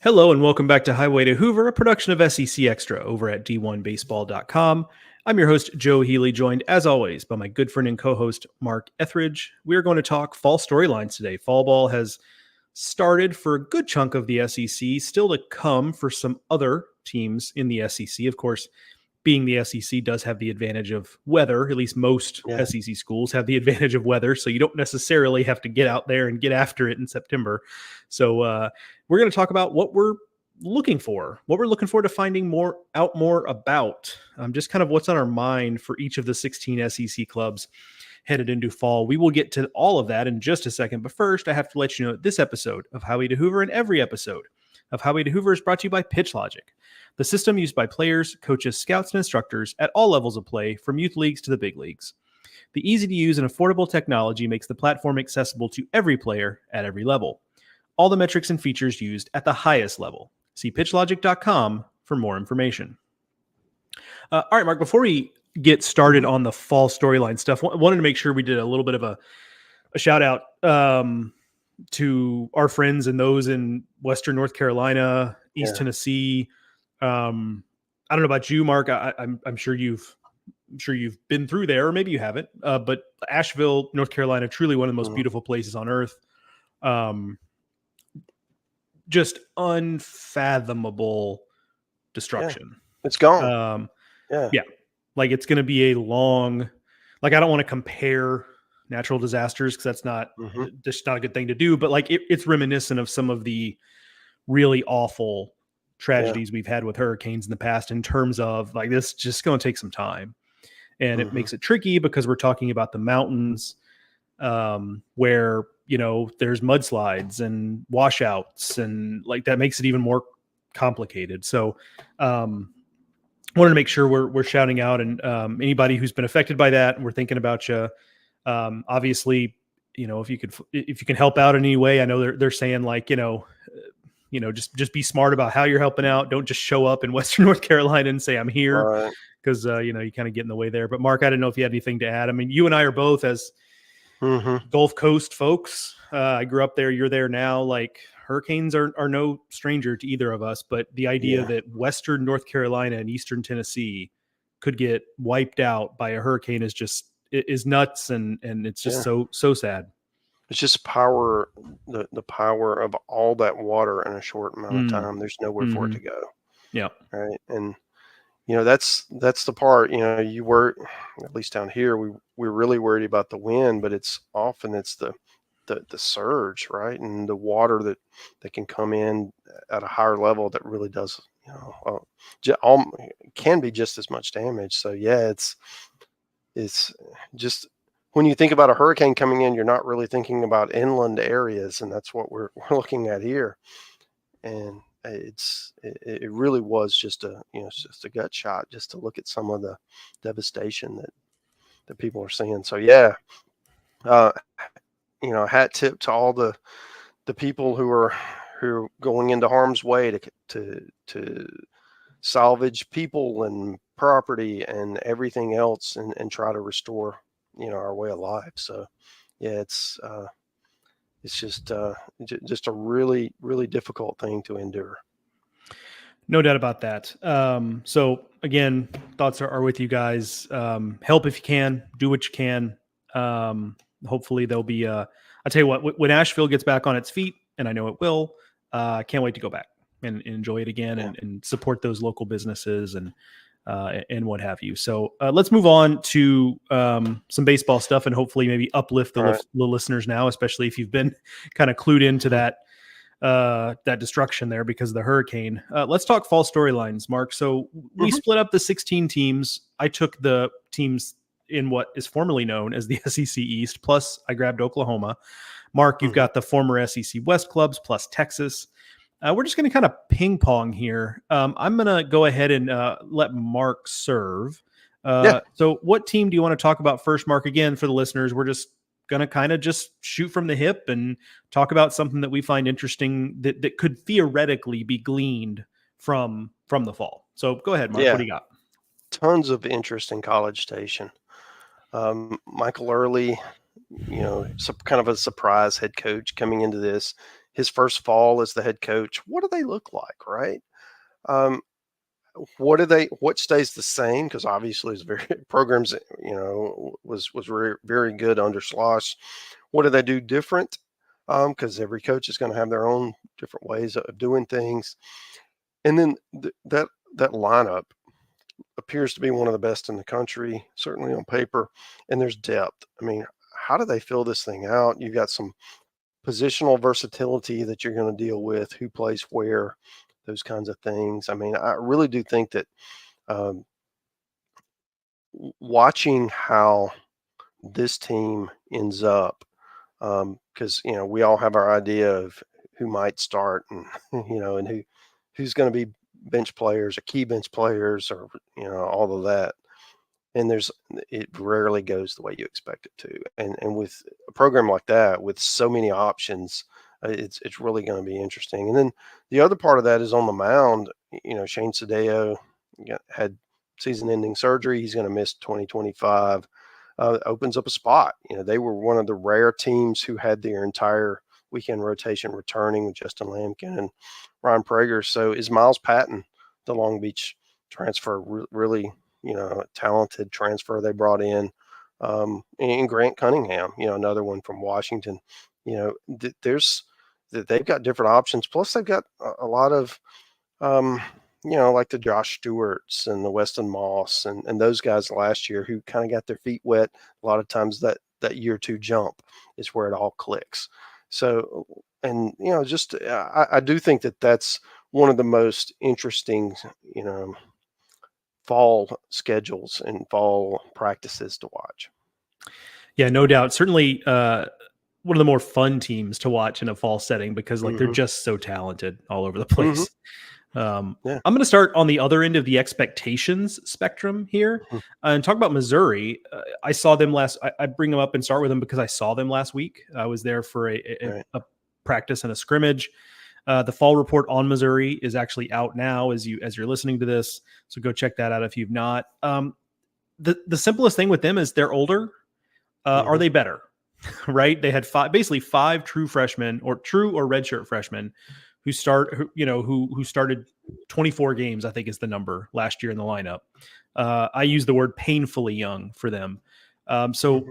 Hello and welcome back to Highway to Hoover, a production of SEC Extra over at D1Baseball.com. I'm your host, Joe Healy, joined as always by my good friend and co-host, Mark Etheridge. We are going to talk fall storylines today. Fall ball has started for a good chunk of the SEC, still to come for some other teams in the SEC. Of course, being the SEC does have the advantage of weather. At least most SEC schools have the advantage of weather, so you don't necessarily have to get out there and get after it in September. So we're going to talk about what we're looking for to finding more about, just kind of what's on our mind for each of the 16 SEC clubs headed into fall. We will get to all of that in just a second, but first I have to let you know that this episode of Highway to Hoover and every episode of Highway to Hoover is brought to you by Pitch Logic, the system used by players, coaches, scouts, and instructors at all levels of play, from youth leagues to the big leagues. The easy-to-use and affordable technology makes the platform accessible to every player at every level. All the metrics and features used at the highest level. See pitchlogic.com for more information. All right, Mark, before we get started on the fall storyline stuff, wanted to make sure we did a little bit of a shout out to our friends and those in Western North Carolina, East Tennessee. I don't know about you, Mark. I'm sure you've been through there, or maybe you haven't. But Asheville, North Carolina, truly one of the most beautiful places on earth. Just unfathomable destruction. It's gone. Like it's going to be a long. Like I don't want to compare natural disasters because that's not just not a good thing to do. But like it's reminiscent of some of the really awful tragedies we've had with hurricanes in the past, in terms of like this just going to take some time, and it makes it tricky because we're talking about the mountains where there's mudslides and washouts, and like that makes it even more complicated. So wanted to make sure we're shouting out, and anybody who's been affected by that, we're thinking about you. Obviously, if you can help out in any way. I know they're saying like, just be smart about how you're helping out. Don't just show up in Western North Carolina and say I'm here, because you kind of get in the way there. But Mark, I didn't know if you had anything to add. I mean, you and I are both as Gulf Coast folks. I grew up there. You're there now. Like hurricanes are no stranger to either of us. But the idea that Western North Carolina and Eastern Tennessee could get wiped out by a hurricane is nuts, and it's just so sad. It's just the power of all that water in a short amount of time. There's nowhere for it to go. Yeah. Right. And that's the part, you were, at least down here, we're really worried about the wind, but it's the surge, right? And the water that can come in at a higher level that really does, can be just as much damage. So it's just, when you think about a hurricane coming in, you're not really thinking about inland areas, and that's what we're looking at here. And it really was just a gut shot just to look at some of the devastation that people are seeing. So hat tip to all the people who are going into harm's way to salvage people and property and everything else, and try to restore our way of life. So it's just a really, really difficult thing to endure. No doubt about that. So again, thoughts are with you guys. Help if you can, do what you can. Hopefully there'll be I'll tell you what, when Asheville gets back on its feet, and I know it will, I can't wait to go back and enjoy it again, and support those local businesses and what have you. So let's move on to some baseball stuff, and hopefully maybe uplift the listeners now, especially if you've been kind of clued into that destruction there because of the hurricane. Let's talk fall storylines, Mark. So we split up the 16 teams. I took the teams in what is formerly known as the SEC East, plus I grabbed Oklahoma. Mark, you've got the former SEC West clubs plus Texas. We're just going to kind of ping pong here. I'm going to go ahead and let Mark serve. So what team do you want to talk about first, Mark? Again, for the listeners, we're just going to kind of just shoot from the hip and talk about something that we find interesting that could theoretically be gleaned from the fall. So go ahead, Mark. What do you got? Tons of interest in College Station. Michael Early, some kind of a surprise head coach coming into this. his first fall as the head coach. What do they look like, right? What stays the same? Because obviously his very programs, was very, very good under Slosh. What do they do different? Because every coach is going to have their own different ways of doing things. And then that lineup appears to be one of the best in the country, certainly on paper, and there's depth. I mean, how do they fill this thing out? You've got some positional versatility that you're going to deal with, who plays where, those kinds of things. I mean, I really do think that um, watching how this team ends up, because we all have our idea of who might start, and and who's going to be bench players or key bench players, or all of that. And it rarely goes the way you expect it to. And with a program like that, with so many options, it's really going to be interesting. And then the other part of that is on the mound. Shane Sadeo had season-ending surgery. He's going to miss 2025. Opens up a spot. They were one of the rare teams who had their entire weekend rotation returning with Justin Lampkin and Ryan Prager. So is Miles Patton, the Long Beach transfer, really talented transfer they brought in, and Grant Cunningham, another one from Washington. They've got different options. Plus, they've got a lot of, like the Josh Stewarts and the Weston Moss and those guys last year who kind of got their feet wet. A lot of times that year two jump is where it all clicks. So, and I do think that that's one of the most interesting, fall schedules and fall practices to watch. Yeah, no doubt. Certainly one of the more fun teams to watch in a fall setting because they're just so talented all over the place. Yeah. I'm going to start on the other end of the expectations spectrum here and talk about Missouri. I saw them I bring them up and start with them because I saw them last week. I was there for a practice and a scrimmage. The fall report on Missouri is actually out now as you're listening to this. So go check that out if you've not. The simplest thing with them is they're older. Are they better? Right? They had basically five true freshmen or redshirt freshmen who started 24 games, I think is the number last year in the lineup. I use the word painfully young for them. So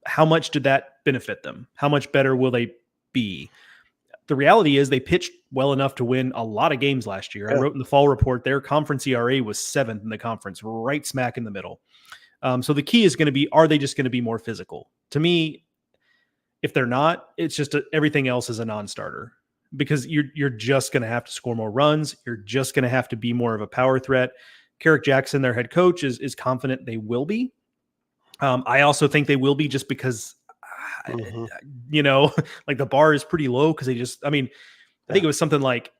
how much did that benefit them? How much better will they be? The reality is they pitched well enough to win a lot of games last year. I wrote in the fall report, their conference ERA was 7th in the conference, right smack in the middle. So the key is going to be, are they just going to be more physical? To me, if they're not, it's just everything else is a non-starter because you're just going to have to score more runs. You're just going to have to be more of a power threat. Carrick Jackson, their head coach, is confident they will be. I also think they will be just because, like the bar is pretty low because I think it was something like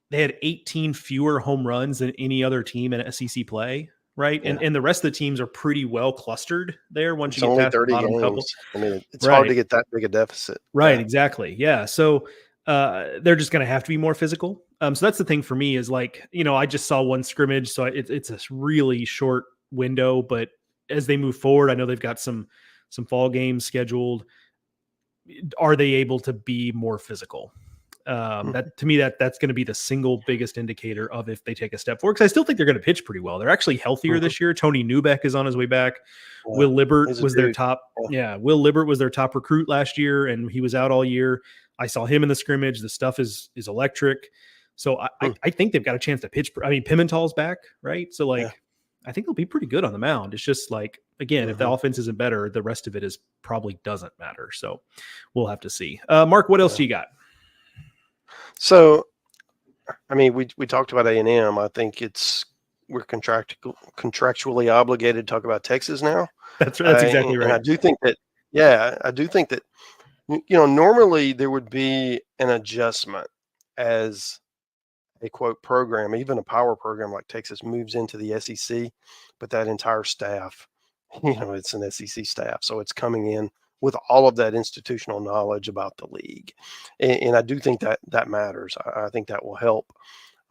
they had 18 fewer home runs than any other team in SEC play. Right. Yeah. And the rest of the teams are pretty well clustered there once you get past the bottom couple. I mean, it's hard to get that big a deficit. Right. Yeah. Exactly. Yeah. So they're just going to have to be more physical. So that's the thing for me is I just saw one scrimmage. So it's a really short window. But as they move forward, I know they've got some fall games scheduled. Are they able to be more physical? That to me, that's going to be the single biggest indicator of if they take a step forward. Because I still think they're going to pitch pretty well. They're actually healthier this year. Tony Newbeck is on his way back. Yeah. Will Libbert was their top. Yeah, Will Libbert was their top recruit last year, and he was out all year. I saw him in the scrimmage. The stuff is electric. So I think they've got a chance to pitch. I mean, Pimental's back, right? So I think they'll be pretty good on the mound. It's just again, if the offense isn't better, the rest of it probably doesn't matter. So we'll have to see. Mark, what else do you got? So, I mean, we talked about A&M. I think we're contractually obligated to talk about Texas now. That's exactly right. And I do think that, normally there would be an adjustment as a quote program, even a power program like Texas moves into the SEC, but that entire staff, it's an SEC staff. So it's coming in with all of that institutional knowledge about the league. And I do think that matters. I think that will help.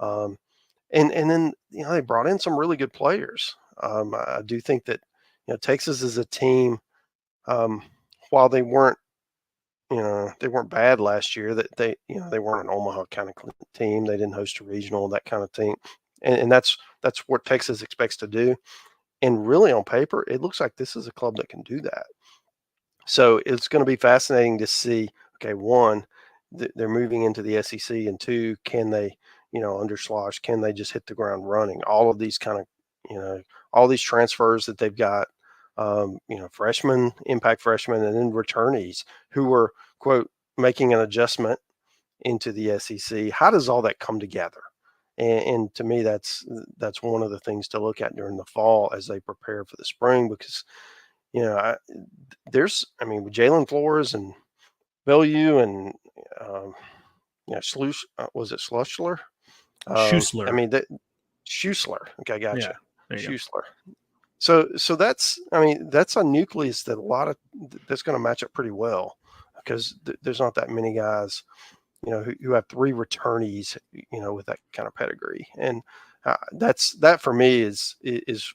And then, they brought in some really good players. I do think that, Texas is a team, while they weren't they weren't bad last year. That they weren't an Omaha kind of team. They didn't host a regional, that kind of thing, and that's what Texas expects to do. And really, on paper, it looks like this is a club that can do that. So it's going to be fascinating to see. Okay, one, they're moving into the SEC, and two, can they, under Slosh, can they just hit the ground running? All of these kind of, all these transfers that they've got, freshmen, impact freshmen, and then returnees who are, quote, making an adjustment into the SEC. How does all that come together? And to me, that's one of the things to look at during the fall as they prepare for the spring, because with Jalen Flores and Bellew and was it Schlussler? Schussler. Schussler. Okay, gotcha. Yeah, Schussler. So that's a nucleus that that's going to match up pretty well, because there's not that many guys, who have three returnees, with that kind of pedigree. And that for me is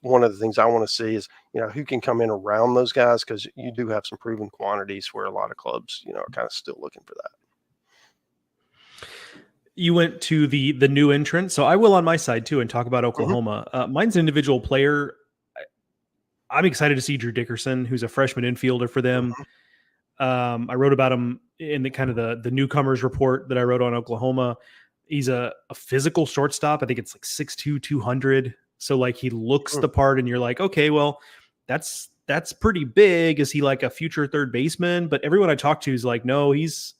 one of the things I want to see is, who can come in around those guys, because you do have some proven quantities where a lot of clubs, are kind of still looking for that. You went to the new entrant, so I will on my side too and talk about Oklahoma. Mine's an individual player. I'm excited to see Drew Dickerson, who's a freshman infielder for them. I wrote about him in the kind of the newcomers report that I wrote on Oklahoma. He's a physical shortstop. I think it's like 6'2", 200. So like he looks the part, and you're like, okay, well, that's pretty big. Is he like a future third baseman? But everyone I talked to is like, no, he's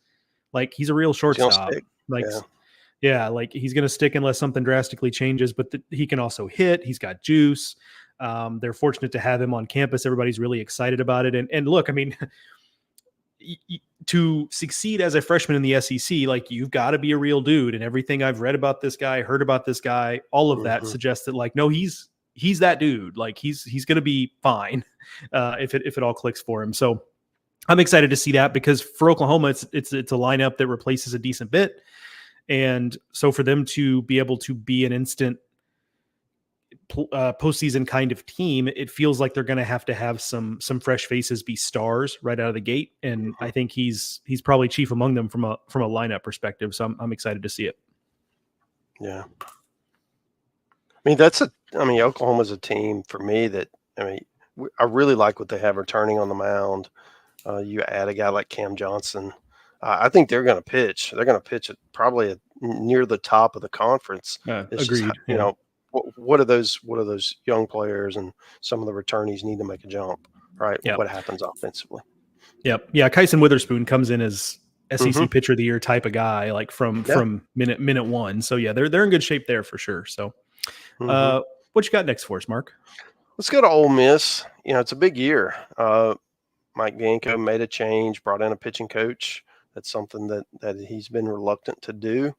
a real shortstop. Like he's going to stick unless something drastically changes. But he can also hit. He's got juice. They're fortunate to have him on campus. Everybody's really excited about it. And look, I mean, to succeed as a freshman in the SEC, like you've got to be a real dude. And everything I've read about this guy, heard about this guy, all of that suggests that like, no, he's that dude. Like he's going to be fine if it all clicks for him. So I'm excited to see that, because for Oklahoma, it's a lineup that replaces a decent bit. And so for them to be able to be an instant postseason kind of team, it feels like they're going to have some fresh faces be stars right out of the gate. And I think he's probably chief among them from a lineup perspective. So I'm excited to see it. Yeah. Oklahoma's a team for me that, I really like what they have returning on the mound. You add a guy like Cam Johnson. I think they're going to pitch. They're going to pitch at probably near the top of the conference. Agreed. Just, what are those young players and some of the returnees need to make a jump, right? Yep. What happens offensively? Yep. Yeah. Kyson Witherspoon comes in as SEC pitcher of the year type of guy, like from minute one. So yeah, they're in good shape there for sure. So what you got next for us, Mark? Let's go to Ole Miss. It's a big year. Mike Bianco made a change, brought in a pitching coach. That's something that he's been reluctant to do.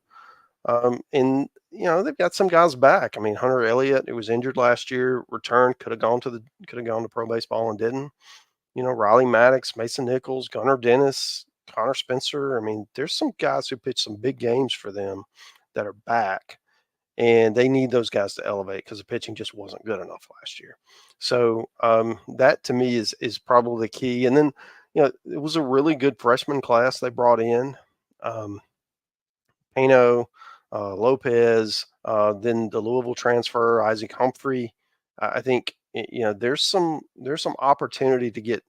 And they've got some guys back. Hunter Elliott, who was injured last year, returned, could have gone to pro baseball and didn't. Riley Maddox, Mason Nichols, Gunnar Dennis, Connor Spencer. There's some guys who pitched some big games for them that are back, and they need those guys to elevate, because the pitching just wasn't good enough last year. So that to me is probably the key. And then it was a really good freshman class they brought in. Pano, Lopez, then the Louisville transfer, Isaac Humphrey. I think there's some opportunity to get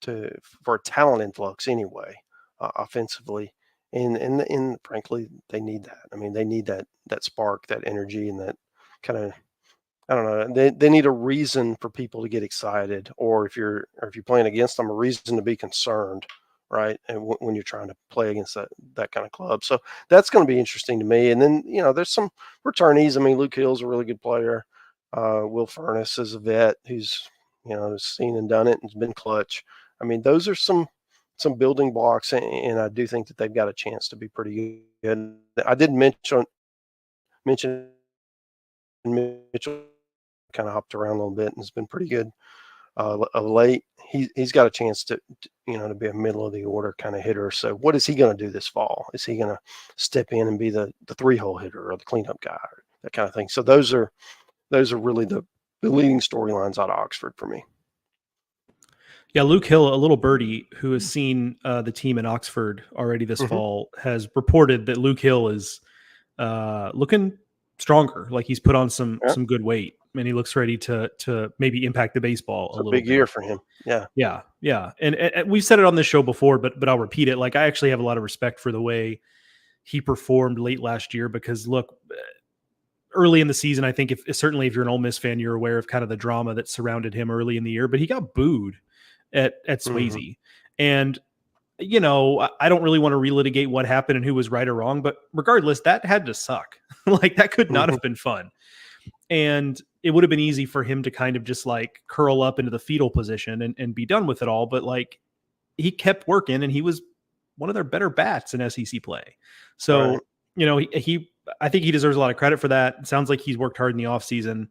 for a talent influx anyway, offensively, and frankly they need that. They need that spark, that energy, and that kind of, I don't know. They need a reason for people to get excited, or if you're playing against them, a reason to be concerned. Right. And when you're trying to play against that kind of club. So that's going to be interesting to me. And then, there's some returnees. Luke Hill's a really good player. Will Furness is a vet who's, seen and done it and has been clutch. Those are some building blocks, and I do think that they've got a chance to be pretty good. I did mention Mitchell kind of hopped around a little bit and has been pretty good of late. He's got a chance to be a middle of the order kind of hitter. So what is he going to do this fall? Is he going to step in and be the 3-hole hitter or the cleanup guy, or that kind of thing? So those are really the leading storylines out of Oxford for me. Yeah, Luke Hill, a little birdie who has seen the team in Oxford already this fall, has reported that Luke Hill is looking stronger. Like he's put on some Yeah, good weight, and he looks ready to maybe impact the baseball it's a a little big year bit. for him. Yeah. Yeah, yeah, and we've said it on this show before, but I'll repeat it. Like I actually have a lot of respect for the way he performed late last year because look, early in the season, I think if certainly if you're an Ole Miss fan, you're aware of kind of the drama that surrounded him early in the year, but he got booed at Mm-hmm. Swayze. And I don't really want to relitigate what happened and who was right or wrong, but regardless, that had to suck. Like that could not Mm-hmm. have been fun. And it would have been easy for him to kind of just like curl up into the fetal position and be done with it all. But like he kept working and he was one of their better bats in SEC play. Right. So, I think he deserves a lot of credit for that. It sounds like he's worked hard in the offseason.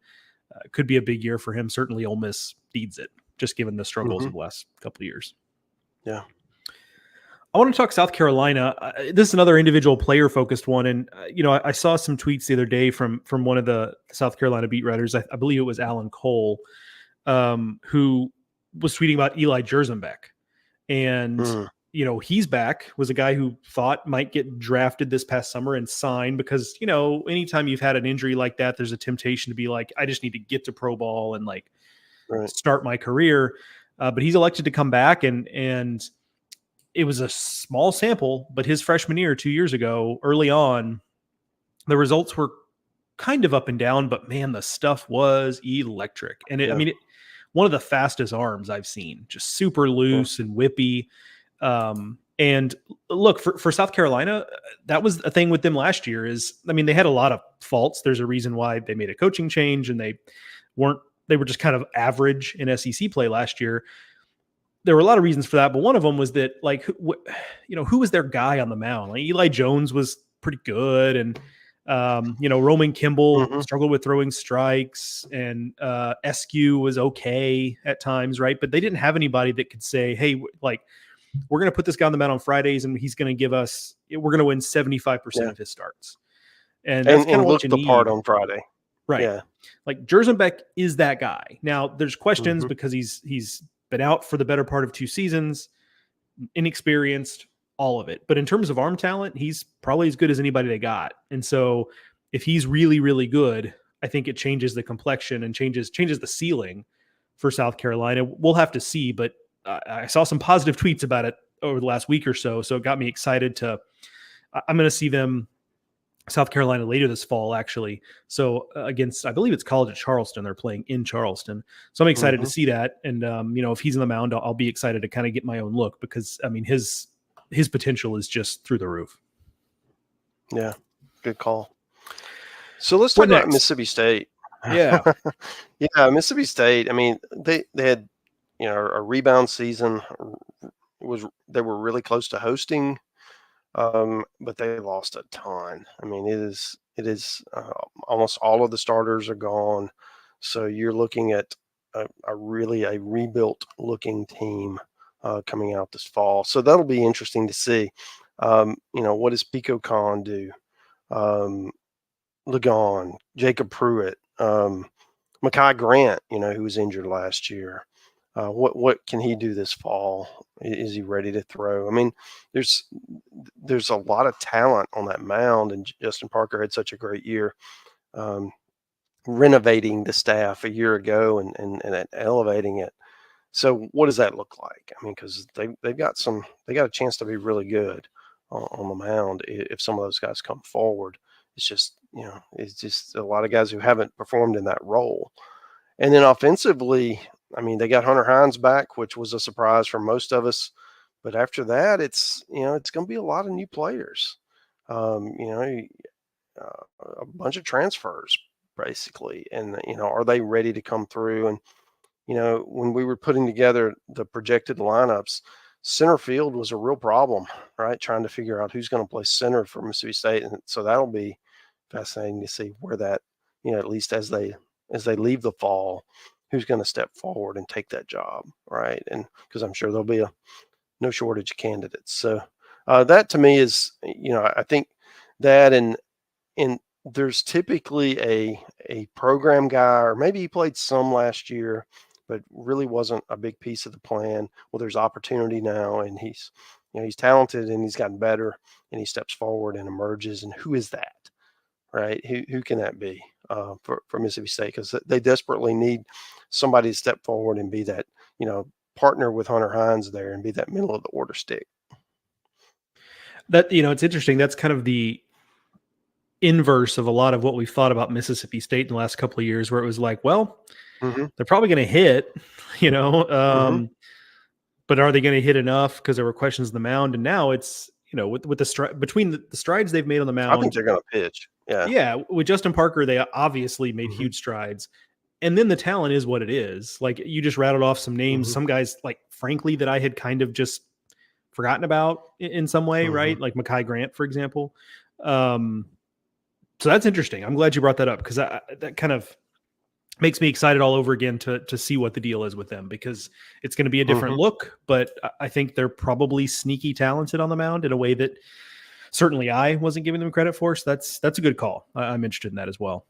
Could be a big year for him. Certainly Ole Miss needs it, just given the struggles Mm-hmm. of the last couple of years. Yeah. I want to talk South Carolina. This is another individual player focused one. And, I saw some tweets the other day from one of the South Carolina beat writers. I believe it was Alan Cole, who was tweeting about Eli Jerzenbeck. And, Mm. He's back, was a guy who thought might get drafted this past summer and signed because, anytime you've had an injury like that, there's a temptation to be like, I just need to get to pro ball and like Right. start my career. But he's elected to come back and it was a small sample, but his freshman year 2 years ago, early on, the results were kind of up and down, but man, the stuff was electric. And Yeah. one of the fastest arms I've seen, just super Yeah. loose and whippy. And look, for South Carolina, that was a thing with them last year they had a lot of faults. There's a reason why they made a coaching change and they were just kind of average in SEC play last year. There were a lot of reasons for that, but one of them was that like, who was their guy on the mound? Like Eli Jones was pretty good. And, Roman Kimball Mm-hmm. struggled with throwing strikes and Eskew was okay at times. Right. But they didn't have anybody that could say, hey, like, we're going to put this guy on the mound on Fridays and he's going to we're going to win 75% of his starts. And that's kind of what look you the part need. on Friday. Right. Yeah. Like Jerzenbeck is that guy. Now there's questions Mm-hmm. because he's been out for the better part of 2 seasons, inexperienced, all of it. But in terms of arm talent, he's probably as good as anybody they got. And so if he's really, really good, I think it changes the complexion and changes the ceiling for South Carolina. We'll have to see, but I saw some positive tweets about it over the last week or so. So it got me excited I'm going to see them, South Carolina, later this fall, actually. So against, I believe it's College of Charleston. They're playing in Charleston. So I'm excited to see that. And, if he's in the mound, I'll be excited to kind of get my own look because, his potential is just through the roof. Yeah. Good call. So let's talk about Mississippi State. Yeah. Yeah. Mississippi State. They had, a rebound season. They were really close to hosting. But they lost a ton. It is almost all of the starters are gone. So you're looking at a really rebuilt looking team coming out this fall. So that'll be interesting to see. What does Pico Khan do? Ligon, Jacob Pruitt, Makai Grant, who was injured last year. What can he do this fall? Is he ready to throw? There's a lot of talent on that mound, and Justin Parker had such a great year renovating the staff a year ago and elevating it. So what does that look like? Because they got a chance to be really good on the mound if some of those guys come forward. It's just a lot of guys who haven't performed in that role. And then offensively, they got Hunter Hines back, which was a surprise for most of us. But after that, it's going to be a lot of new players. A bunch of transfers basically. And are they ready to come through? And when we were putting together the projected lineups, center field was a real problem, right? Trying to figure out who's going to play center for Mississippi State, and so that'll be fascinating to see where that, at least as they leave the fall, who's going to step forward and take that job, right? And because I'm sure there'll be no shortage of candidates. So that to me is, I think that and there's typically a program guy, or maybe he played some last year, but really wasn't a big piece of the plan. Well, there's opportunity now, and he's talented and he's gotten better, and he steps forward and emerges. And who is that, right? Who can that be for Mississippi State? Because they desperately need somebody to step forward and be that, partner with Hunter Hines there and be that middle of the order stick. That, it's interesting. That's kind of the inverse of a lot of what we've thought about Mississippi State in the last couple of years, where it was like, well, they're probably going to hit, but are they going to hit enough? Because there were questions on the mound, and now it's, with the between the strides they've made on the mound, I think they're going to pitch. Yeah. With Justin Parker, they obviously made huge strides. And then the talent is what it is. Like, you just rattled off some names, some guys, like, frankly, that I had kind of just forgotten about in some way, right? Like Mekhi Grant, for example. So that's interesting. I'm glad you brought that up, because that kind of makes me excited all over again to see what the deal is with them, because it's going to be a different look, but I think they're probably sneaky talented on the mound in a way that certainly I wasn't giving them credit for. So that's a good call. I'm interested in that as well.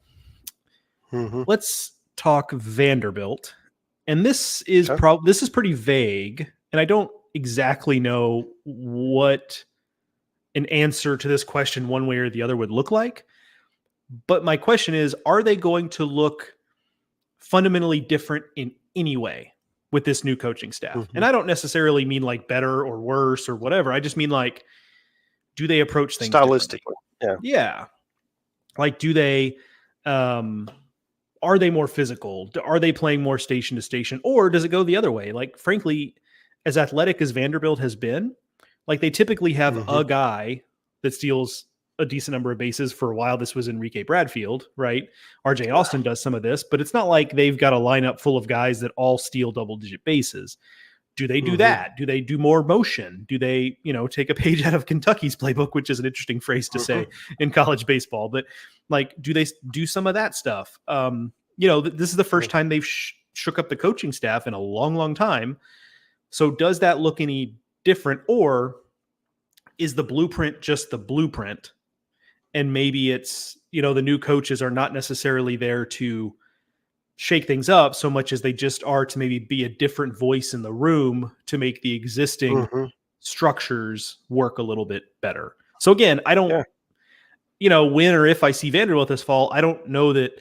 Let's talk Vanderbilt. And this is this is pretty vague, and I don't exactly know what an answer to this question one way or the other would look like. But my question is, are they going to look fundamentally different in any way with this new coaching staff? And I don't necessarily mean like better or worse or whatever. I just mean, like, do they approach things stylistically? Yeah. Like, do they, are they more physical? Are they playing more station to station, or does it go the other way? Like, frankly, as athletic as Vanderbilt has been, like, they typically have a guy that steals a decent number of bases. For a while, this was Enrique Bradfield, right? RJ Austin does some of this, but it's not like they've got a lineup full of guys that all steal double-digit bases. Do they do that? Do they do more motion? Do they, take a page out of Kentucky's playbook, which is an interesting phrase to say in college baseball, but, like, do they do some of that stuff? This is the first time they've shook up the coaching staff in a long, long time. So does that look any different, or is the blueprint just the blueprint? And maybe it's, the new coaches are not necessarily there to shake things up so much as they just are to maybe be a different voice in the room to make the existing structures work a little bit better. So again, I don't, when or if I see Vanderbilt this fall, I don't know that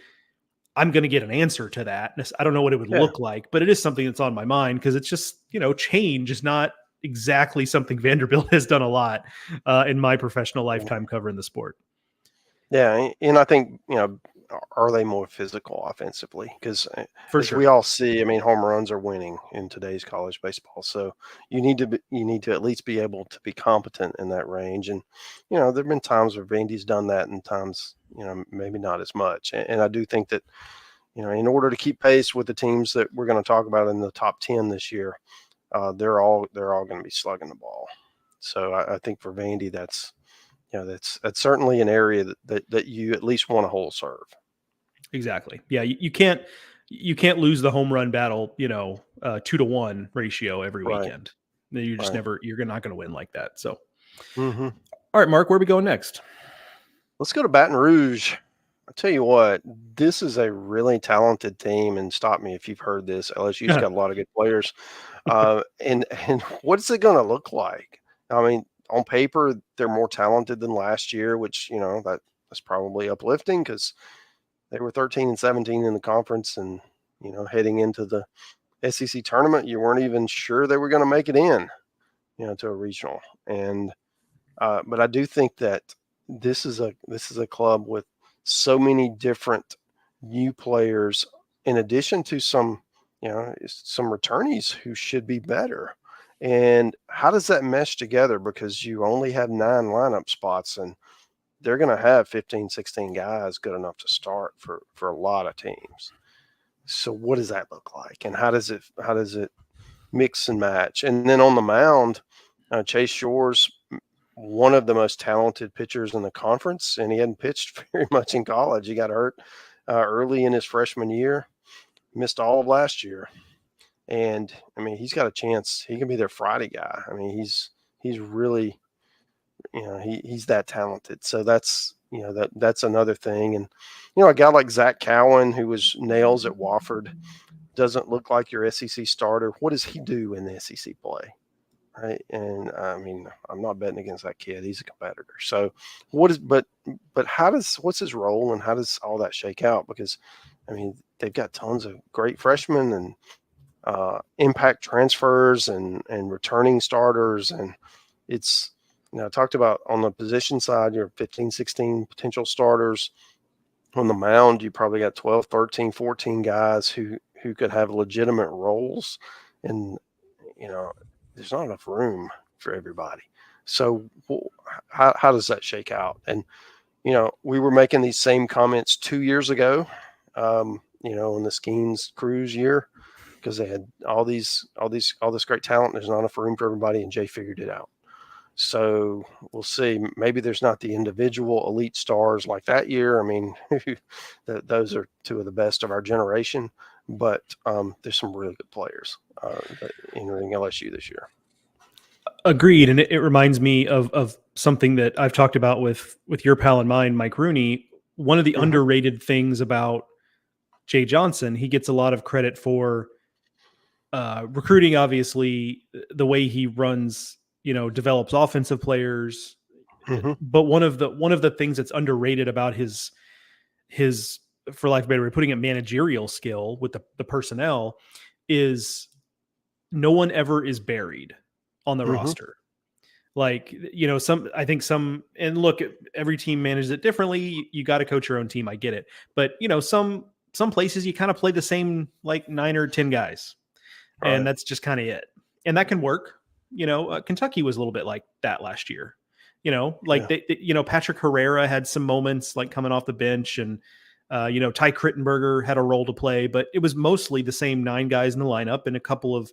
I'm going to get an answer to that. I don't know what it would look like, but it is something that's on my mind, because it's just, change is not exactly something Vanderbilt has done a lot in my professional lifetime covering the sport. Yeah, and I think, are they more physical offensively? Because we all see, home runs are winning in today's college baseball. So you need to at least be able to be competent in that range. And, there've been times where Vandy's done that, and times, maybe not as much. And I do think that, in order to keep pace with the teams that we're going to talk about in the top 10 this year, they're all going to be slugging the ball. So I think for Vandy, that's certainly an area that you at least want to hold serve. Exactly. Yeah. You can't lose the home run battle, 2-to-1 ratio every weekend. You're just you're not going to win like that. So, all right, Mark, where are we going next? Let's go to Baton Rouge. I'll tell you what, this is a really talented team, and stop me if you've heard this. LSU's got a lot of good players. And what's it going to look like? On paper, they're more talented than last year, which, that's probably uplifting, because they were 13-17 in the conference, and, heading into the SEC tournament, you weren't even sure they were going to make it in, to a regional. And, but I do think that this is a club with so many different new players, in addition to some returnees who should be better. And how does that mesh together? Because you only have 9 lineup spots, and they're going to have 15, 16 guys good enough to start for a lot of teams. So what does that look like? And how does it mix and match? And then on the mound, Chase Shore's one of the most talented pitchers in the conference, and he hadn't pitched very much in college. He got hurt early in his freshman year, missed all of last year. And he's got a chance. He can be their Friday guy. He's really, he's that talented. So that's another thing. And, a guy like Zach Cowan, who was nails at Wofford, doesn't look like your SEC starter, what does he do in the SEC play? Right. And I mean, I'm not betting against that kid. He's a competitor. So but what's his role and how does all that shake out? Because I mean, they've got tons of great freshmen and impact transfers and returning starters. And it's, I talked about on the position side, you're 15, 16 potential starters. On the mound, you probably got 12, 13, 14 guys who could have legitimate roles. And, there's not enough room for everybody. So how does that shake out? And, we were making these same comments 2 years ago, in the Skeens Cruise year, because they had all this great talent. There's not enough room for everybody, and Jay figured it out. So we'll see. Maybe there's not the individual elite stars like that year. I mean, those are two of the best of our generation, but there's some really good players entering LSU this year. Agreed. And it reminds me of something that I've talked about with your pal and mine, Mike Rooney. One of the underrated things about Jay Johnson, he gets a lot of credit for recruiting, obviously, the way he runs, develops offensive players. But one of the things that's underrated about his, for lack of a better way, putting it, managerial skill with the personnel is no one ever is buried on the roster. Like, and look, every team manages it differently. You got to coach your own team. I get it. But, some places you kind of play the same, like 9 or 10 guys. Right. And that's just kind of it. And that can work. Kentucky was a little bit like that last year. Patrick Herrera had some moments like coming off the bench, and Ty Crittenberger had a role to play, but it was mostly the same 9 guys in the lineup and a couple of,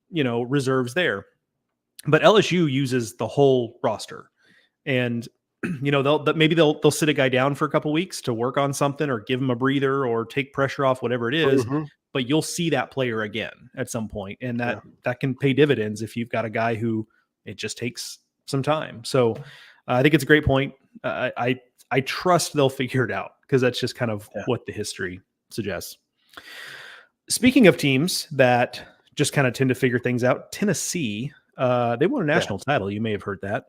reserves there. But LSU uses the whole roster, and they'll sit a guy down for a couple weeks to work on something or give him a breather or take pressure off, whatever it is. But you'll see that player again at some point, and that can pay dividends if you've got a guy who it just takes some time. So I think it's a great point. I trust they'll figure it out, because that's just kind of what the history suggests. Speaking of teams that just kind of tend to figure things out, Tennessee, they won a national title. You may have heard that.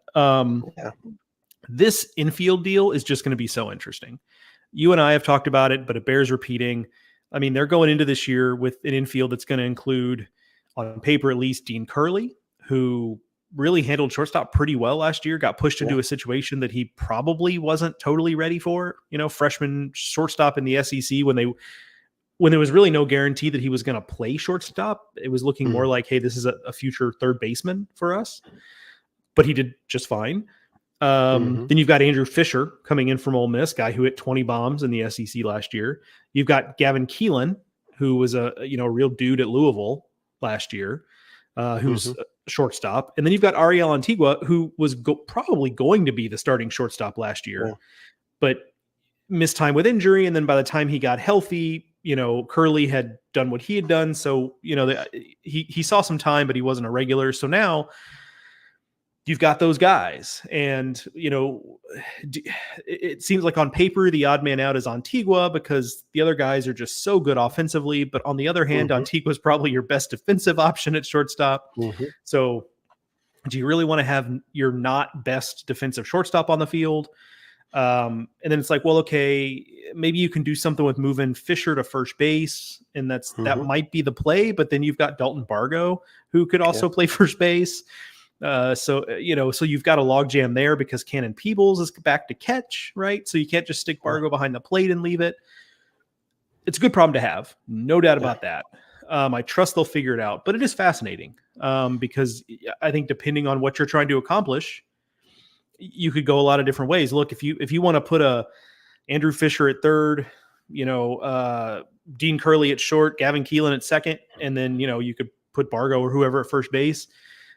This infield deal is just going to be so interesting. You and I have talked about it, but it bears repeating. I mean, they're going into this year with an infield that's going to include, on paper at least, Dean Curley, who really handled shortstop pretty well last year, got pushed into a situation that he probably wasn't totally ready for. Freshman shortstop in the SEC, when there was really no guarantee that he was going to play shortstop. It was looking more like, hey, this is a future third baseman for us. But he did just fine. Then you've got Andrew Fisher coming in from Ole Miss, guy who hit 20 bombs in the SEC last year. You've got Gavin Keelan, who was a real dude at Louisville last year, who's a shortstop. And then you've got Ariel Antigua, who was probably going to be the starting shortstop last year, but missed time with injury. And then by the time he got healthy, Curley had done what he had done. So, he saw some time, but he wasn't a regular. So now you've got those guys, and, it seems like on paper, the odd man out is Antigua, because the other guys are just so good offensively. But on the other hand, Antigua is probably your best defensive option at shortstop. So do you really want to have your not best defensive shortstop on the field? And then it's like, well, okay, maybe you can do something with moving Fisher to first base, and that might be the play. But then you've got Dalton Bargo, who could also play first base. So you've got a logjam there, because Cannon Peebles is back to catch, right? So you can't just stick Bargo behind the plate and leave it. It's a good problem to have, no doubt about that. I trust they'll figure it out, but it is fascinating, because I think depending on what you're trying to accomplish, you could go a lot of different ways. Look, if you want to put a Andrew Fisher at third, Dean Curley at short, Gavin Keelan at second, and then, you could put Bargo or whoever at first base.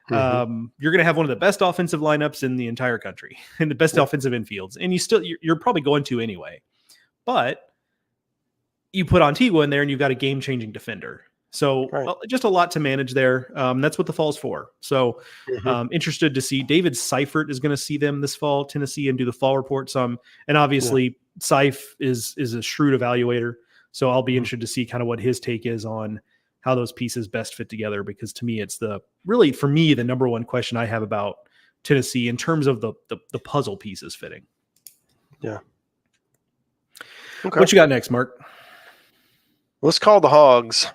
You're going to have one of the best offensive lineups in the entire country and the best offensive infields. And you're probably going to anyway, but you put Antigua in there and you've got a game-changing defender. So just a lot to manage there. That's what the fall's for. So interested to see. David Seifert is going to see them this fall, Tennessee, and do the fall report some. And obviously Seif is a shrewd evaluator. So I'll be interested to see kind of what his take is on how those pieces best fit together, because to me, it's really for me, the number one question I have about Tennessee in terms of the puzzle pieces fitting. Yeah. Okay. What you got next, Mark? Let's call the Hogs.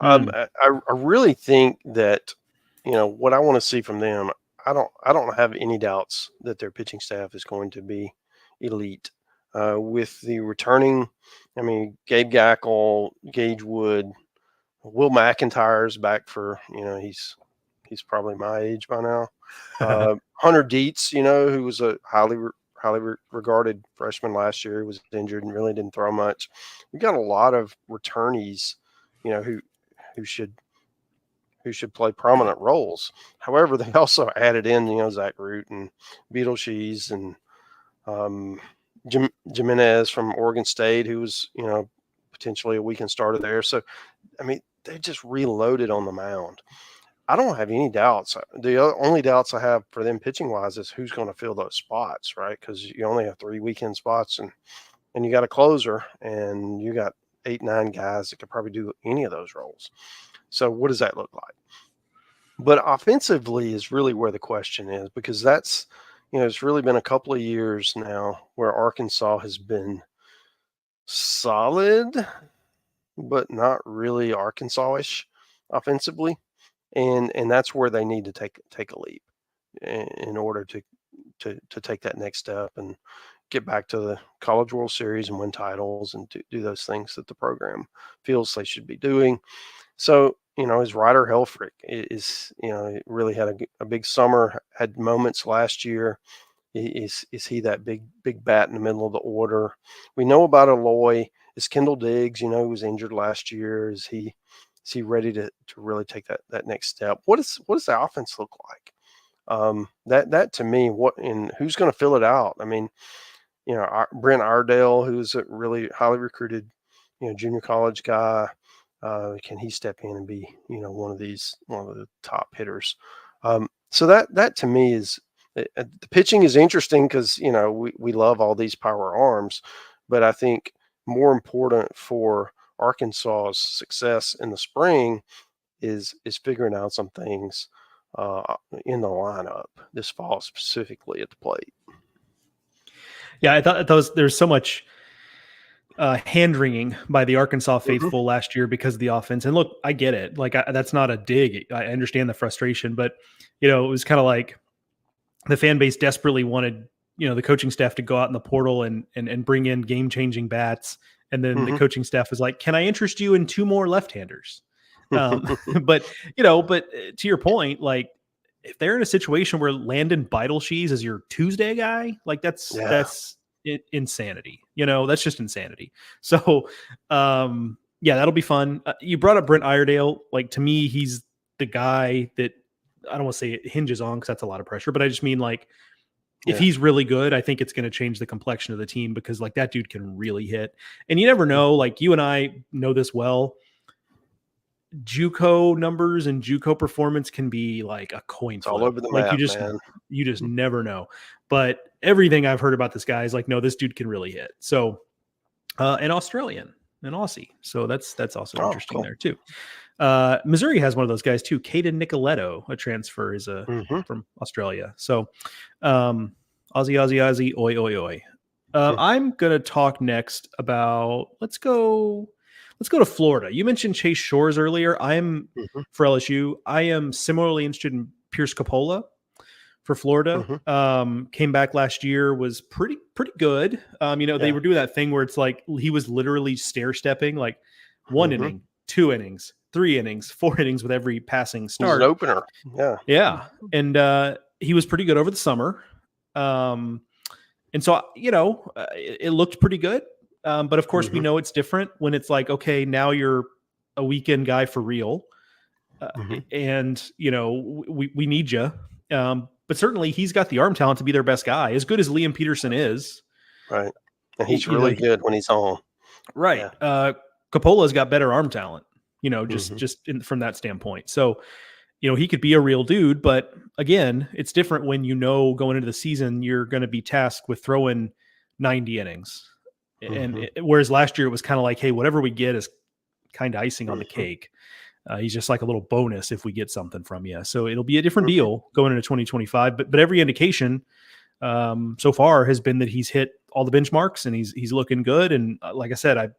I really think that, what I want to see from them, I don't have any doubts that their pitching staff is going to be elite. With the returning, Gabe Gackle, Gage Wood, Will McIntyre's back for, he's probably my age by now. Hunter Dietz, who was a highly regarded freshman last year, was injured and really didn't throw much. We've got a lot of returnees, who should play prominent roles. However, they also added in, Zach Root and Beetleshees and Jimenez from Oregon State, who was, potentially a weekend starter there. So, they just reloaded on the mound. I don't have any doubts. The only doubts I have for them pitching wise is who's going to fill those spots, right? Because you only have 3 weekend spots, and you got a closer, and you got 8-9 guys that could probably do any of those roles. So what does that look like? But offensively is really where the question is, because that's, it's really been a couple of years now where Arkansas has been solid, but not really Arkansas-ish offensively. And that's where they need to take a leap in order to take that next step and get back to the College World Series and win titles and do those things that the program feels they should be doing. So, is Ryder Helfrich is really had a big summer, had moments last year. Is he that big bat in the middle of the order? We know about Aloy. Is Kendall Diggs, who was injured last year, is he ready to really take that next step? What does the offense look like? That to me, who's going to fill it out? Brent Iredale, who's a really highly recruited, junior college guy, can he step in and be, one of the top hitters? So that to me is the pitching is interesting because we love all these power arms, but I think more important for Arkansas's success in the spring is figuring out some things in the lineup this fall, specifically at the plate. Yeah, I thought there's so much hand-wringing by the Arkansas faithful last year because of the offense. And look, I get it. Like, that's not a dig. I understand the frustration, but, it was kind of like the fan base desperately wanted, the coaching staff to go out in the portal and bring in game-changing bats. And then the coaching staff was like, can I interest you in 2 more left-handers? But to your point, like, if they're in a situation where Landon Beetleshees is your Tuesday guy, like that's insanity. That's just insanity. So, that'll be fun. You brought up Brent Iredale. Like, to me, he's the guy that I don't want to say it hinges on because that's a lot of pressure, but I just mean like, if he's really good, I think it's going to change the complexion of the team because like that dude can really hit. And you never know, like you and I know this well. JUCO numbers and JUCO performance can be like a coin flip. All over the like map, you just never know. But everything I've heard about this guy is like, no, this dude can really hit. So, an Australian, an Aussie. So that's also interesting there too. Missouri has one of those guys too. Caden Nicoletto, a transfer, is from Australia. So, Aussie, oi, oi, oi. I'm going to talk next about, let's go to Florida. You mentioned Chase Shores earlier. For LSU. I am similarly interested in Pierce Coppola for Florida. Came back last year, was pretty good. They were doing that thing where it's like he was literally stair stepping, like 1 inning, 2 innings, 3 innings, 4 innings with every passing start. He's an opener. Yeah. And he was pretty good over the summer. And so, it looked pretty good. But of course, we know it's different when it's like, okay, now you're a weekend guy for real. And, we need you. But certainly he's got the arm talent to be their best guy, as good as Liam Peterson is. Right. And he's really good when he's on. Right. Yeah. Coppola's got better arm talent, from that standpoint. So, he could be a real dude, but again, it's different when going into the season, you're going to be tasked with throwing 90 innings. And whereas last year it was kind of like, hey, whatever we get is kind of icing on the cake. He's just like a little bonus if we get something from you. So it'll be a different deal going into 2025. But every indication so far has been that he's hit all the benchmarks and he's looking good. And like I said,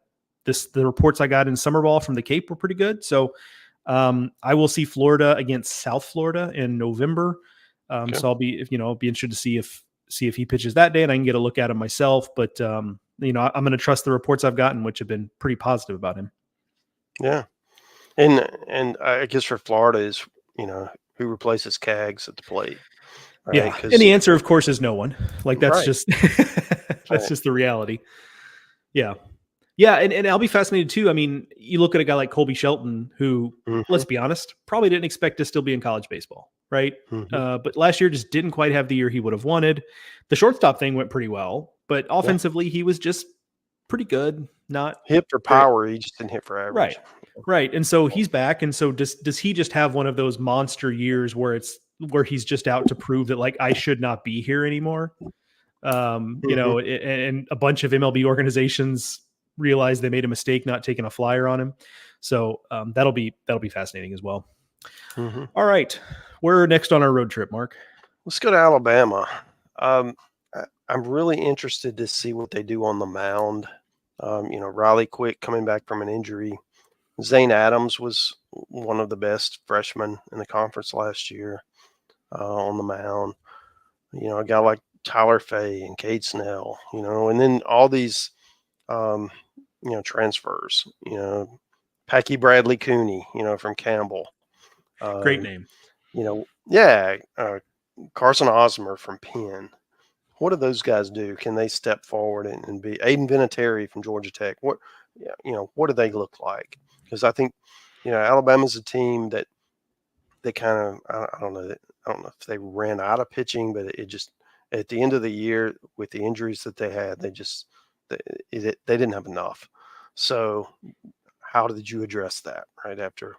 the reports I got in summer ball from the Cape were pretty good. So I will see Florida against South Florida in November. So I'll be interested to see if he pitches that day and I can get a look at him myself. But I'm going to trust the reports I've gotten, which have been pretty positive about him. Yeah. And I guess for Florida is, who replaces Cags at the plate. Right? Yeah. And the answer, of course, is no one. Like that's just, that's just the reality. Yeah. Yeah. And I'll be fascinated too. I mean, you look at a guy like Colby Shelton, who, let's be honest, probably didn't expect to still be in college baseball. Right. But last year just didn't quite have the year he would have wanted. The shortstop thing went pretty well, but offensively he was just pretty good. Not hit for power. He just didn't hit for average. Right. And so he's back. And so does he just have one of those monster years where he's just out to prove that like, I should not be here anymore. And a bunch of MLB organizations realize they made a mistake not taking a flyer on him. So that'll be fascinating as well. All right. We're next on our road trip, Mark. Let's go to Alabama. I'm really interested to see what they do on the mound. Riley Quick coming back from an injury. Zane Adams was one of the best freshmen in the conference last year on the mound. A guy like Tyler Fay and Cade Snell, and then all these, transfers, Packy Bradley Cooney, from Campbell. Great name. Carson Osmer from Penn. What do those guys do? Can they step forward and be Aiden Vinatieri from Georgia Tech? What do they look like? Because I think, Alabama's a team that they kind of, I don't know if they ran out of pitching, but it just, at the end of the year with the injuries that they had, they didn't have enough. So how did you address that right after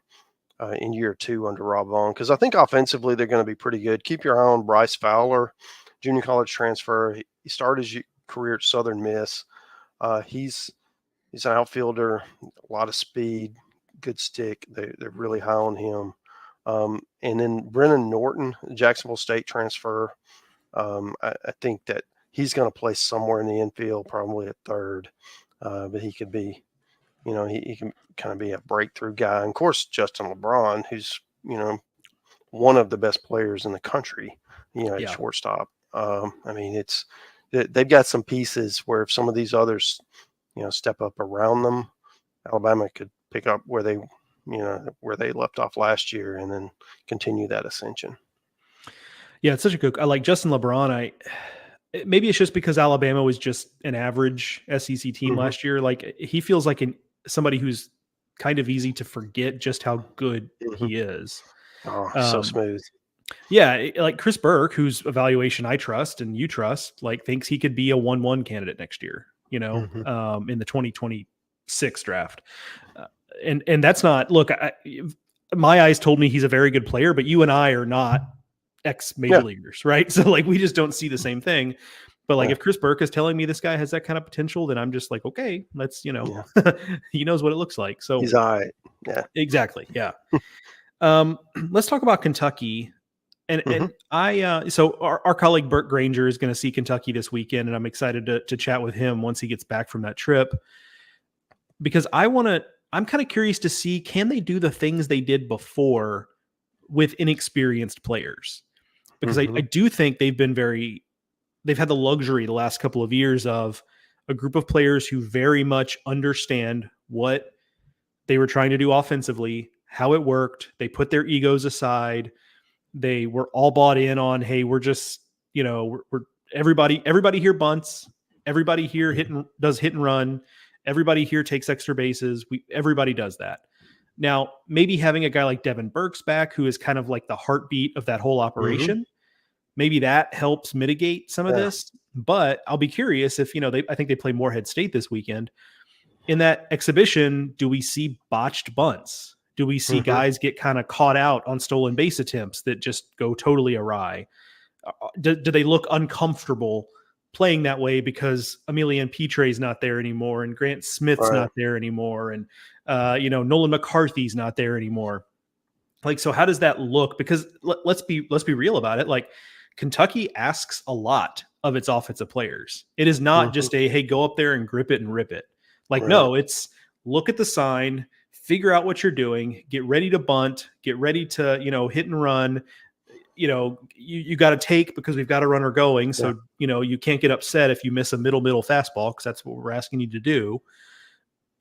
in year 2 under Rob Vaughn? Because I think offensively they're going to be pretty good. Keep your eye on Bryce Fowler, junior college transfer. He started his career at Southern Miss. He's an outfielder, a lot of speed, good stick. They're really high on him. And then Brennan Norton, Jacksonville State transfer. I think that he's going to play somewhere in the infield, probably at third. But he could be, he can kind of be a breakthrough guy. And of course, Justin LeBron, who's, one of the best players in the country, at shortstop. They've got some pieces where if some of these others, step up around them, Alabama could pick up where they left off last year and then continue that ascension. Yeah, it's such a good. I like Justin LeBron. Maybe it's just because Alabama was just an average SEC team last year. Like he feels like somebody who's kind of easy to forget just how good he is. Oh, so smooth. Yeah, like Chris Burke, whose evaluation I trust and you trust, like thinks he could be a 1-1 candidate next year. In the 2026 draft. And that's not, look, my eyes told me he's a very good player, but you and I are not ex-major leaguers, right? So like, we just don't see the same thing. But like, if Chris Burke is telling me this guy has that kind of potential, then I'm just like, okay, let's, he knows what it looks like. So he's all right. Yeah, exactly. Yeah. Let's talk about Kentucky. And so our colleague Burt Granger is going to see Kentucky this weekend, and I'm excited to chat with him once he gets back from that trip, because I'm kind of curious to see, can they do the things they did before with inexperienced players? Because I do think they've had the luxury the last couple of years of a group of players who very much understand what they were trying to do offensively, how it worked. They put their egos aside. They were all bought in on, hey, we're just, we're everybody here bunts. Everybody here does hit and run. Everybody here takes extra bases. Everybody does that. Now, maybe having a guy like Devin Burks back, who is kind of like the heartbeat of that whole operation, maybe that helps mitigate some of this. But I'll be curious if, I think they play Morehead State this weekend. In that exhibition, do we see botched bunts? Do we see guys get kind of caught out on stolen base attempts that just go totally awry? Do they look uncomfortable playing that way because Emilian Petre's not there anymore, and Grant Smith's Right. not there anymore, and Nolan McCarthy's not there anymore. Like, so how does that look? Because let's be real about it. Like, Kentucky asks a lot of its offensive players. It is not just a, hey, go up there and grip it and rip it. Like, Right. no, it's look at the sign, figure out what you're doing, get ready to bunt, get ready to, hit and run. You got to take because we've got a runner going. So, you can't get upset if you miss a middle fastball, because that's what we're asking you to do.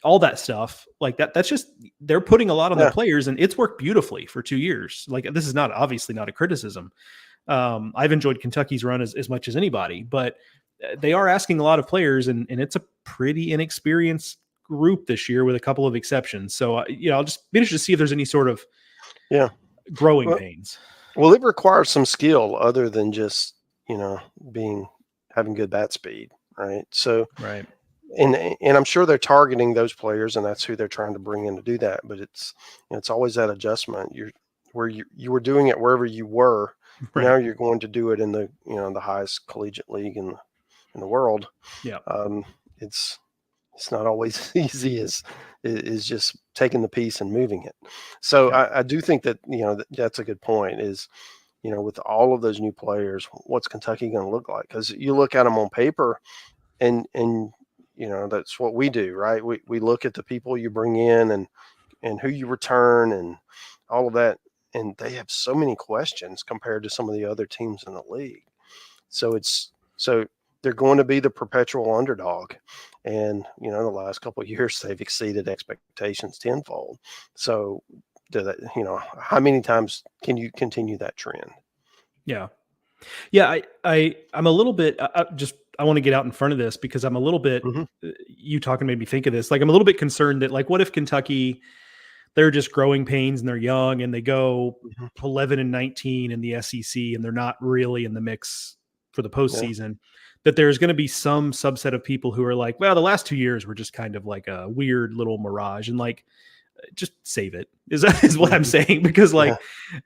All that stuff like that. That's just, they're putting a lot on their players, and it's worked beautifully for 2 years. Like, this is obviously not a criticism. I've enjoyed Kentucky's run as much as anybody, but they are asking a lot of players, and it's a pretty inexperienced group this year with a couple of exceptions. So, I'll just be interested to see if there's any sort of growing pains. Well, it requires some skill other than just, having good bat speed. Right. So, right. And I'm sure they're targeting those players, and that's who they're trying to bring in to do that. But it's always that adjustment. You were doing it wherever you were. Right. Now you're going to do it in the the highest collegiate league in the world. Yeah. It's not always easy as just taking the piece and moving it. So I do think that that's a good point. Is with all of those new players, what's Kentucky going to look like? Because you look at them on paper, and that's what we do, right? We look at the people you bring in and who you return and all of that. And they have so many questions compared to some of the other teams in the league. So they're going to be the perpetual underdog. And, the last couple of years, they've exceeded expectations tenfold. So how many times can you continue that trend? Yeah. Yeah. I'm a little bit, I want to get out in front of this because I'm a little bit, you talking made me think of this. Like, I'm a little bit concerned that, like, what if Kentucky, they're just growing pains and they're young and they go 11-19 in the SEC and they're not really in the mix for the postseason, that there's going to be some subset of people who are like, well, the last 2 years were just kind of like a weird little mirage, and like, just save it is what I'm saying. Because like,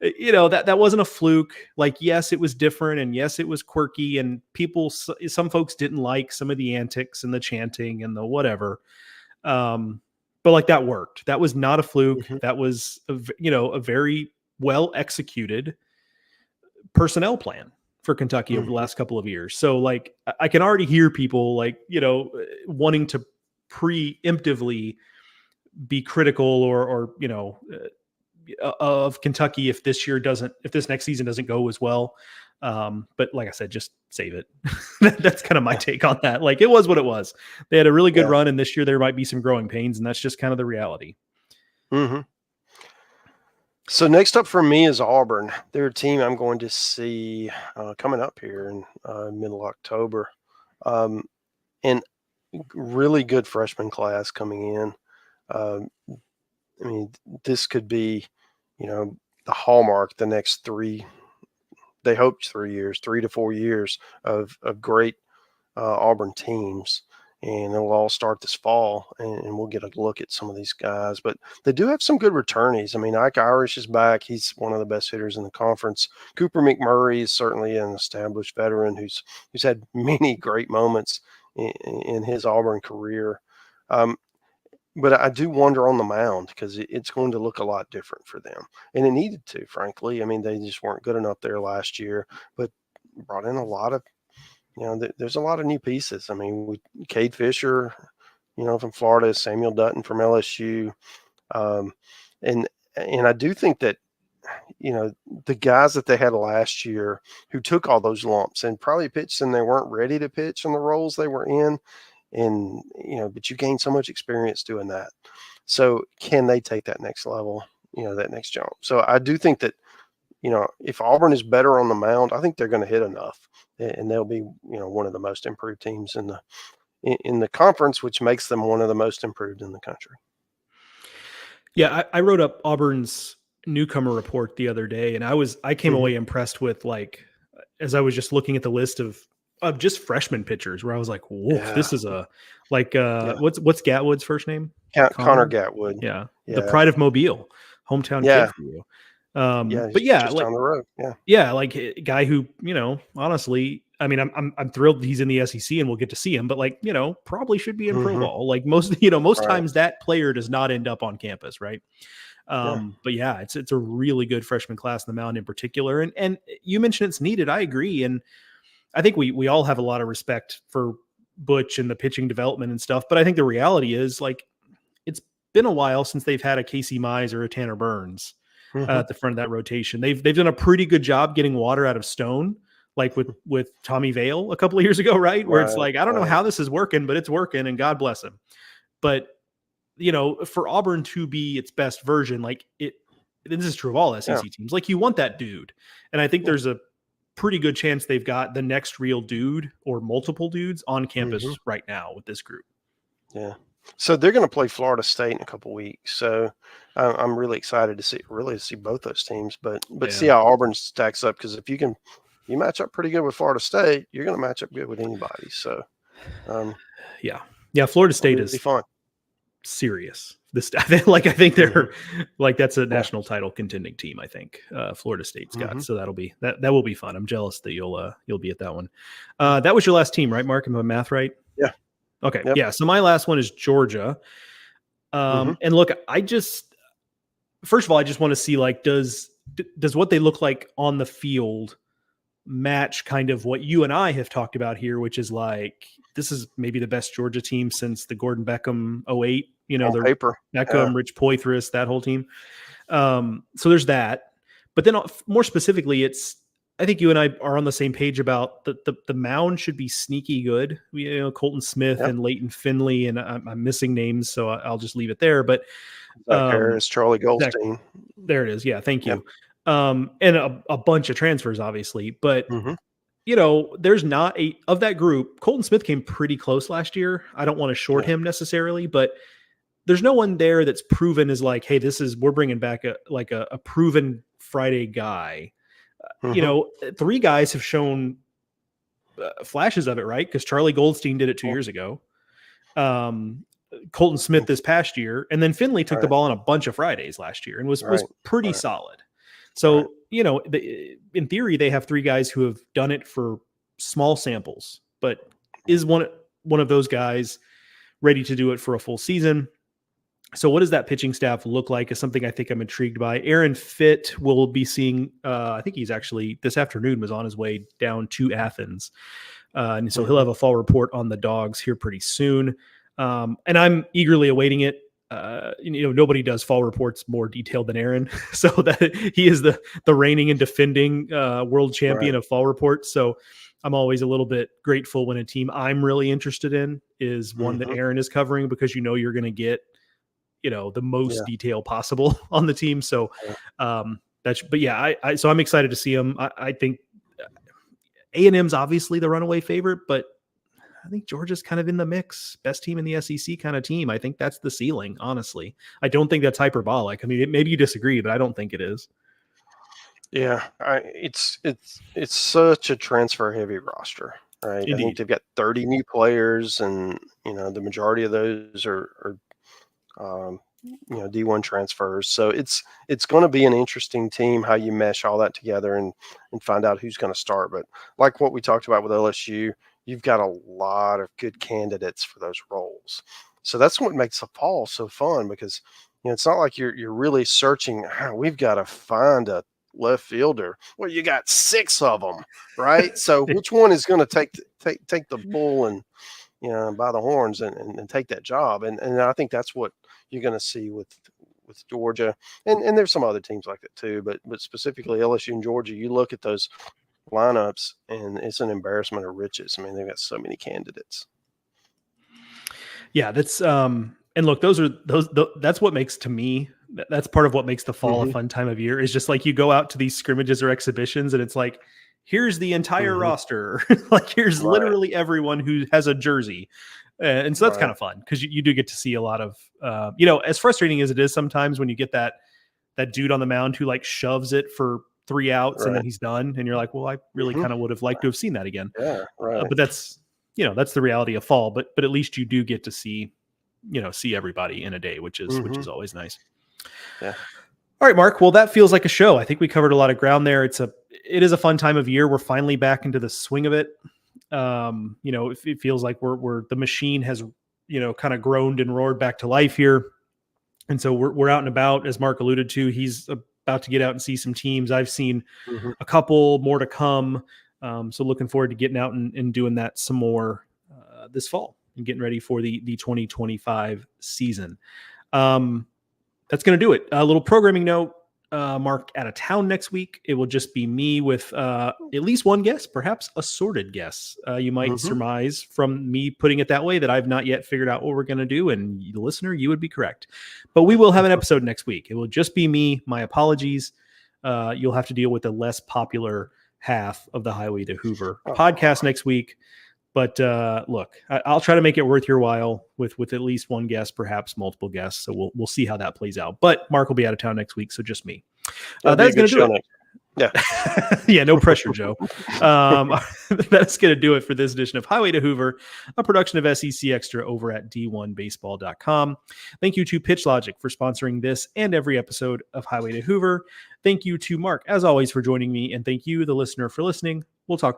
that wasn't a fluke. Like, yes, it was different, and yes, it was quirky, and some folks didn't like some of the antics and the chanting and the whatever. But like, that worked. That was not a fluke. That was a very well executed personnel plan for Kentucky over the last couple of years. So like, I can already hear people like, wanting to preemptively be critical or of Kentucky if this next season doesn't go as well. But like I said, just save it. That's kind of my take on that. Like, it was what it was. They had a really good run, and this year there might be some growing pains, and that's just kind of the reality. So next up for me is Auburn. They're a team I'm going to see coming up here in middle October, and really good freshman class coming in. I mean, this could be, the hallmark the next 3 to 4 years of great Auburn teams. And it'll all start this fall, and we'll get a look at some of these guys. But they do have some good returnees. I mean, Ike Irish is back. He's one of the best hitters in the conference. Cooper McMurray is certainly an established veteran who's had many great moments in his Auburn career. But I do wonder on the mound, because it's going to look a lot different for them. And it needed to, frankly. I mean, they just weren't good enough there last year, but brought in a lot of, there's a lot of new pieces. I mean, Cade Fisher, from Florida, Samuel Dutton from LSU. And I do think that, the guys that they had last year who took all those lumps and probably pitched and they weren't ready to pitch in the roles they were in. And, but you gain so much experience doing that. So can they take that next level, that next jump? So I do think that, if Auburn is better on the mound, I think they're going to hit enough, and they'll be, one of the most improved teams in the conference, which makes them one of the most improved in the country. Yeah. I wrote up Auburn's newcomer report the other day, and I came away impressed with, like, as I was just looking at the list of just freshman pitchers, where I was like, whoa, this is what's Gatwood's first name? Connor Gatwood. Yeah. The pride of Mobile, hometown kid for you. But yeah, just like, down the road. Yeah. Like, a guy who, honestly, I mean, I'm thrilled he's in the SEC and we'll get to see him, but like, probably should be in pro Mm-hmm. ball. Like most Right. times that player does not end up on campus. Right. Yeah. But yeah, it's a really good freshman class in the Mound in particular. And you mentioned it's needed. I agree. And I think we all have a lot of respect for Butch and the pitching development and stuff. But I think the reality is, like, it's been a while since they've had a Casey Mize or a Tanner Burns at the front of that rotation. They've done a pretty good job getting water out of Stone, like with Tommy Vale a couple of years ago, right? Where it's like, I don't know how this is working, but it's working, and God bless him. But for Auburn to be its best version, like this is true of all SEC teams. Like, you want that dude, and I think there's a pretty good chance they've got the next real dude or multiple dudes on campus right now with this group. Yeah. So they're going to play Florida State in a couple weeks. So I'm really excited to see both those teams, but see how Auburn stacks up. Because if you match up pretty good with Florida State, you're going to match up good with anybody. So Florida State is fun. Serious. I think they're like, that's a national title contending team. I think Florida State's got, so that will be fun. I'm jealous that you'll be at that one. That was your last team, right, Mark? Am I math right? Yeah. Okay. Yep. Yeah. So my last one is Georgia. And look, first of all, I just want to see, like, does what they look like on the field match kind of what you and I have talked about here, which is like, this is maybe the best Georgia team since the Gordon Beckham 08, the paper. Beckham, Rich Poitras, that whole team. So there's that. But then more specifically, I think you and I are on the same page about the Mound should be sneaky good. Colton Smith and Leighton Finley, and I'm missing names, so I'll just leave it there. But Zach Harris, Charlie Goldstein. There it is. Yeah, thank you. And a bunch of transfers, obviously. But there's not of that group. Colton Smith came pretty close last year. I don't want to short him necessarily, but there's no one there that's proven as like, hey, we're bringing back a proven Friday guy. 3 guys have shown flashes of it, right? Because Charlie Goldstein did it 2 years ago. Colton Smith this past year, and then Finley took the ball on a bunch of Fridays last year and was pretty solid. So, in theory, they have 3 guys who have done it for small samples, but is one of those guys ready to do it for a full season? So what does that pitching staff look like is something I think I'm intrigued by. Aaron Fitt will be seeing, I think he's actually this afternoon was on his way down to Athens. And so he'll have a fall report on the Dogs here pretty soon. And I'm eagerly awaiting it. Nobody does fall reports more detailed than Aaron. So that he is the reigning and defending world champion of fall reports. So I'm always a little bit grateful when a team I'm really interested in is one that Aaron is covering, because you're going to get the most detail possible on the team. So so I'm excited to see him. I think A&M's obviously the runaway favorite, but I think Georgia's kind of in the mix. Best team in the SEC kind of team. I think that's the ceiling, honestly. I don't think that's hyperbolic. I mean, maybe you disagree, but I don't think it is. Yeah, it's such a transfer heavy roster, right? Indeed. I think they've got 30 new players, and the majority of those are D1 transfers. So it's going to be an interesting team, how you mesh all that together and find out who's going to start. But like what we talked about with LSU, you've got a lot of good candidates for those roles. So that's what makes the fall so fun, because it's not like you're really searching. We've got to find a left fielder. Well, you got 6 of them, right? So which one is going to take the bull and by the horns and take that job? And I think that's what you're going to see with Georgia, and there's some other teams like that too, but specifically LSU and Georgia. You look at those lineups, and it's an embarrassment of riches. I mean, they've got so many candidates. Yeah, that's and look, that's what makes, to me, that's part of what makes the fall a fun time of year, is just like you go out to these scrimmages or exhibitions and it's like, here's the entire roster. Like, here's literally everyone who has a jersey. And so that's kind of fun, because you do get to see a lot of, as frustrating as it is sometimes when you get that dude on the mound who like shoves it for 3 outs and then he's done. And you're like, well, I really kind of would have liked to have seen that again. Yeah, right. But that's the reality of fall. But at least you do get to see everybody in a day, which is always nice. Yeah. All right, Mark. Well, that feels like a show. I think we covered a lot of ground there. It's it is a fun time of year. We're finally back into the swing of it. It feels like we're the machine has, kind of groaned and roared back to life here. And so we're out and about, as Mark alluded to. He's about to get out and see some teams. I've seen a couple more to come. So looking forward to getting out and doing that some more this fall and getting ready for the 2025 season. That's going to do it. A little programming note. Mark out of town next week. It will just be me with at least one guest, perhaps assorted guests. You might surmise from me putting it that way that I've not yet figured out what we're going to do, and the listener, you would be correct. But we will have an episode next week. It will just be me. My apologies. You'll have to deal with the less popular half of the Highway to Hoover podcast next week. But look, I'll try to make it worth your while with at least one guest, perhaps multiple guests. So we'll see how that plays out. But Mark will be out of town next week, so just me. That's going to do it. Yeah. Yeah, no pressure, Joe. That's going to do it for this edition of Highway to Hoover, a production of SEC Extra over at d1baseball.com. Thank you to Pitch Logic for sponsoring this and every episode of Highway to Hoover. Thank you to Mark, as always, for joining me. And thank you, the listener, for listening. We'll talk to you.